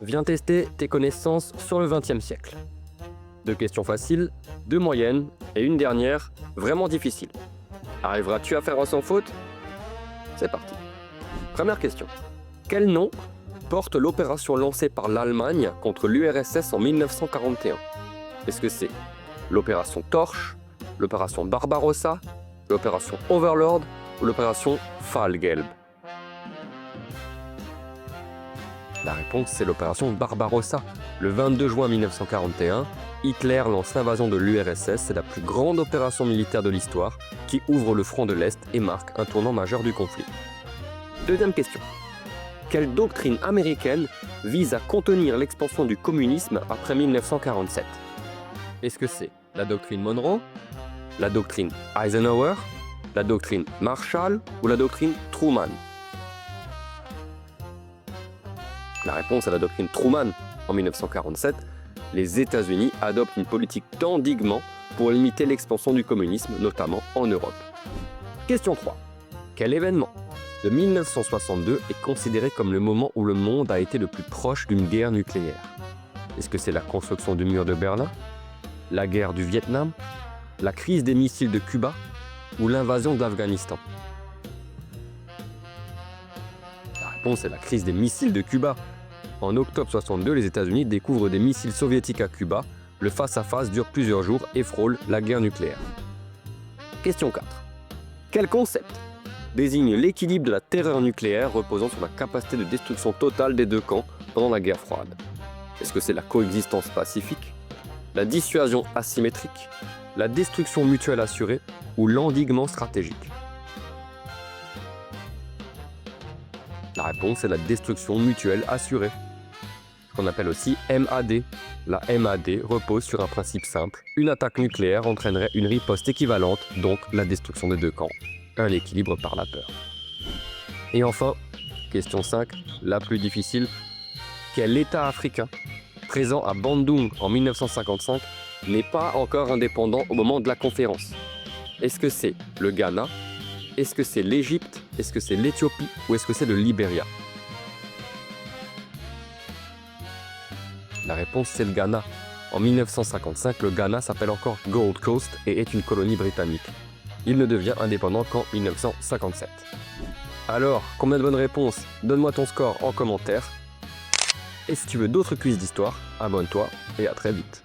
Viens tester tes connaissances sur le XXe siècle. 2 questions faciles, 2 moyennes et une dernière vraiment difficile. Arriveras-tu à faire un sans faute? C'est parti. Première question. Quel nom porte l'opération lancée par l'Allemagne contre l'URSS en 1941? Est-ce que c'est l'opération Torch, l'opération Barbarossa, l'opération Overlord ou l'opération Fallgelb? La réponse, c'est l'opération Barbarossa. Le 22 juin 1941, Hitler lance l'invasion de l'URSS. C'est la plus grande opération militaire de l'histoire qui ouvre le front de l'Est et marque un tournant majeur du conflit. Deuxième question. Quelle doctrine américaine vise à contenir l'expansion du communisme après 1947? Est-ce que c'est la doctrine Monroe, la doctrine Eisenhower, la doctrine Marshall ou la doctrine Truman? La réponse est la doctrine Truman. En 1947, les États-Unis adoptent une politique d'endiguement pour limiter l'expansion du communisme, notamment en Europe. Question 3. Quel événement de 1962 est considéré comme le moment où le monde a été le plus proche d'une guerre nucléaire? Est-ce que c'est la construction du mur de Berlin, la guerre du Vietnam, la crise des missiles de Cuba ou l'invasion de l'Afghanistan? La réponse est la crise des missiles de Cuba. En octobre 62, les États-Unis découvrent des missiles soviétiques à Cuba. Le face-à-face dure plusieurs jours et frôle la guerre nucléaire. Question 4. Quel concept désigne l'équilibre de la terreur nucléaire reposant sur la capacité de destruction totale des deux camps pendant la guerre froide? Est-ce que c'est la coexistence pacifique, la dissuasion asymétrique, la destruction mutuelle assurée ou l'endiguement stratégique? La réponse est la destruction mutuelle assurée, ce qu'on appelle aussi MAD. La MAD repose sur un principe simple. Une attaque nucléaire entraînerait une riposte équivalente, donc la destruction des deux camps. Un équilibre par la peur. Et enfin, question 5, la plus difficile. Quel État africain, présent à Bandung en 1955, n'est pas encore indépendant au moment de la conférence? Est-ce que c'est le Ghana? Est-ce que c'est l'Égypte? Est-ce que c'est l'Éthiopie? Ou est-ce que c'est le Libéria? La réponse, c'est le Ghana. En 1955, le Ghana s'appelle encore Gold Coast et est une colonie britannique. Il ne devient indépendant qu'en 1957. Alors, combien de bonnes réponses? Donne-moi ton score en commentaire. Et si tu veux d'autres quiz d'histoire, abonne-toi et à très vite.